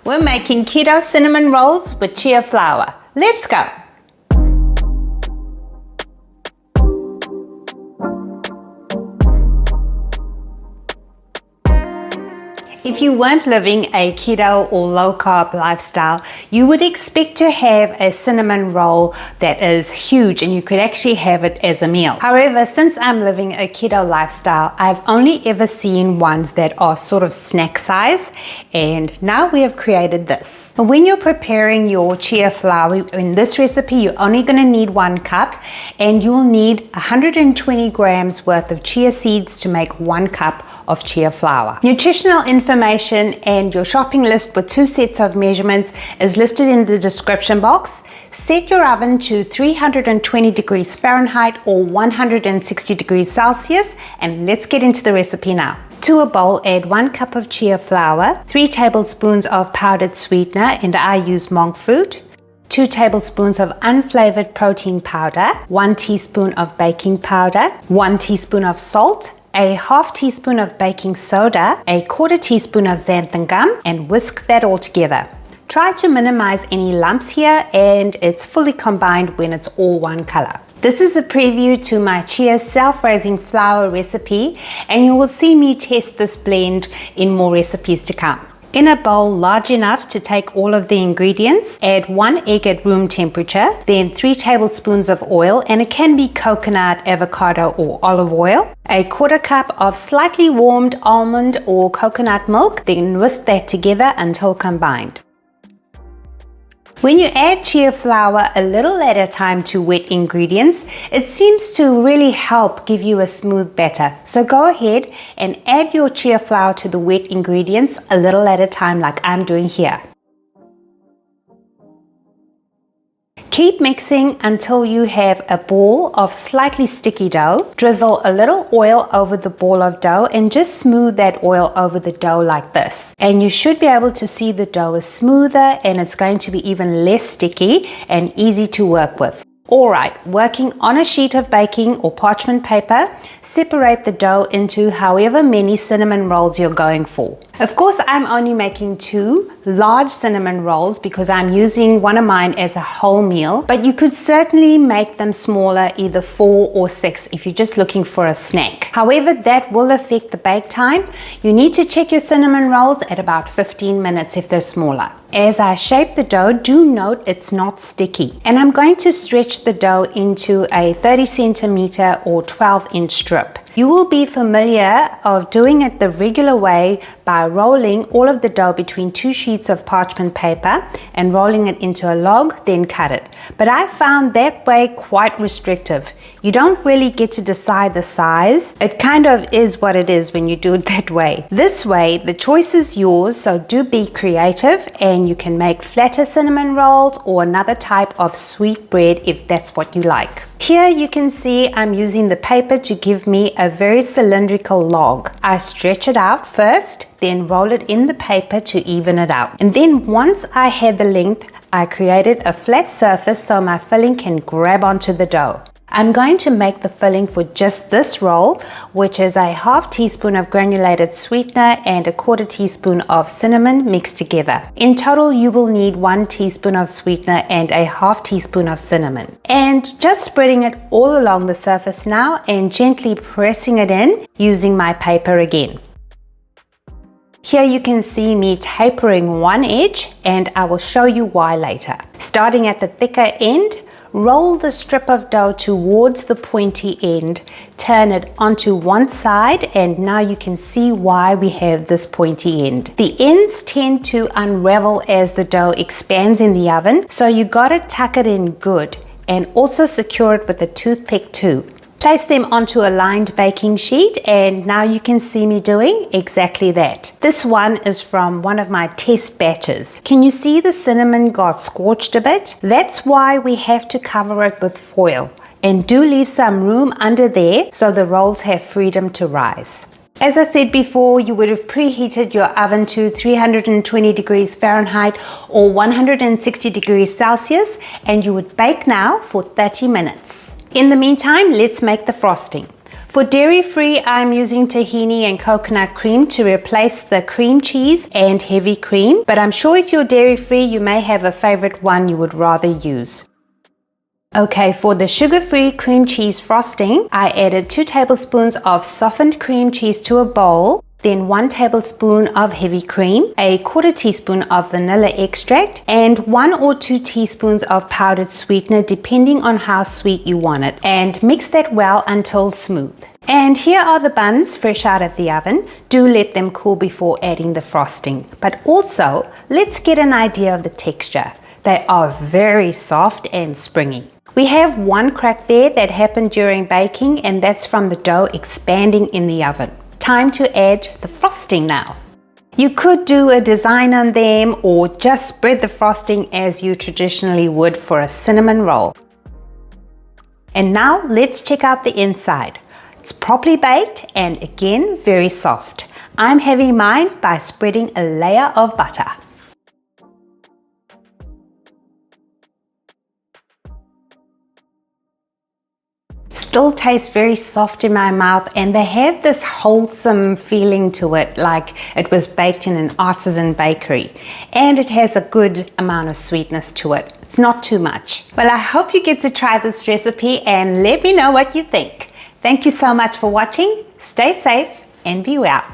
We're making keto cinnamon rolls with chia flour. Let's go. If you weren't living a keto or low-carb lifestyle, you would expect to have a cinnamon roll that is huge and you could actually have it as a meal. However, since I'm living a keto lifestyle, I've only ever seen ones that are sort of snack size, and now we have created this. When you're preparing your chia flour, in this recipe, you're only going to need 1 cup, and you'll need 120 grams worth of chia seeds to make 1 cup of chia flour. Nutritional information and your shopping list with 2 sets of measurements is listed in the description box. Set your oven to 320 degrees Fahrenheit or 160 degrees Celsius, and let's get into the recipe now. To a bowl, add 1 cup of chia flour, 3 tablespoons of powdered sweetener, and I use monk fruit, 2 tablespoons of unflavored protein powder, 1 teaspoon of baking powder, 1 teaspoon of salt, a half teaspoon of baking soda, a quarter teaspoon of xanthan gum, and whisk that all together. Try to minimize any lumps here, and it's fully combined when it's all one color. This is a preview to my Chia Self-Raising Flour recipe, and you will see me test this blend in more recipes to come. In a bowl large enough to take all of the ingredients, add 1 egg at room temperature, then 3 tablespoons of oil, and it can be coconut, avocado, or olive oil, a quarter cup of slightly warmed almond or coconut milk, then whisk that together until combined. When you add chia flour a little at a time to wet ingredients, it seems to really help give you a smooth batter. So go ahead and add your chia flour to the wet ingredients a little at a time like I'm doing here. Keep mixing until you have a ball of slightly sticky dough. Drizzle a little oil over the ball of dough and just smooth that oil over the dough like this. And you should be able to see the dough is smoother and it's going to be even less sticky and easy to work with. Alright, working on a sheet of baking or parchment paper, separate the dough into however many cinnamon rolls you're going for. Of course, I'm only making 2 large cinnamon rolls because I'm using one of mine as a whole meal, but you could certainly make them smaller, either 4 or 6 if you're just looking for a snack. However, that will affect the bake time. You need to check your cinnamon rolls at about 15 minutes if they're smaller. As I shape the dough, do note it's not sticky. And I'm going to stretch the dough into a 30 centimeter or 12-inch strip. You will be familiar of doing it the regular way by rolling all of the dough between 2 sheets of parchment paper and rolling it into a log, then cut it. But I found that way quite restrictive. You don't really get to decide the size. It kind of is what it is when you do it that way. This way, the choice is yours, so do be creative, and you can make flatter cinnamon rolls or another type of sweet bread if that's what you like. Here you can see I'm using the paper to give me a very cylindrical log. I stretch it out first, then roll it in the paper to even it out. And then once I had the length, I created a flat surface so my filling can grab onto the dough. I'm going to make the filling for just this roll, which is a half teaspoon of granulated sweetener and a quarter teaspoon of cinnamon mixed together. In total, you will need 1 teaspoon of sweetener and a half teaspoon of cinnamon. And just spreading it all along the surface now and gently pressing it in using my paper again. Here you can see me tapering one edge, and I will show you why later. Starting at the thicker end, roll the strip of dough towards the pointy end, turn it onto one side, and now you can see why we have this pointy end. The ends tend to unravel as the dough expands in the oven, so you gotta tuck it in good and also secure it with a toothpick too. Place them onto a lined baking sheet, and now you can see me doing exactly that. This one is from one of my test batches. Can you see the cinnamon got scorched a bit? That's why we have to cover it with foil. And do leave some room under there so the rolls have freedom to rise. As I said before, you would have preheated your oven to 320 degrees Fahrenheit or 160 degrees Celsius, and you would bake now for 30 minutes. In the meantime, let's make the frosting. For dairy-free, I'm using tahini and coconut cream to replace the cream cheese and heavy cream, but I'm sure if you're dairy-free, you may have a favorite one you would rather use. Okay, for the sugar-free cream cheese frosting, I added 2 tablespoons of softened cream cheese to a bowl, then 1 tablespoon of heavy cream, a 1/4 teaspoon of vanilla extract, and 1 or 2 teaspoons of powdered sweetener depending on how sweet you want it, and mix that well until smooth. And here are the buns fresh out of the oven. Do let them cool before adding the frosting. But also, let's get an idea of the texture. They are very soft and springy. We have one crack there that happened during baking, and that's from the dough expanding in the oven. Time to add the frosting now. You could do a design on them or just spread the frosting as you traditionally would for a cinnamon roll. And now let's check out the inside. It's properly baked and again very soft. I'm having mine by spreading a layer of butter. Still taste very soft in my mouth, and they have this wholesome feeling to it, like it was baked in an artisan bakery, and it has a good amount of sweetness to it. It's not too much. Well, I hope you get to try this recipe and let me know what you think. Thank you so much for watching. Stay safe and be well.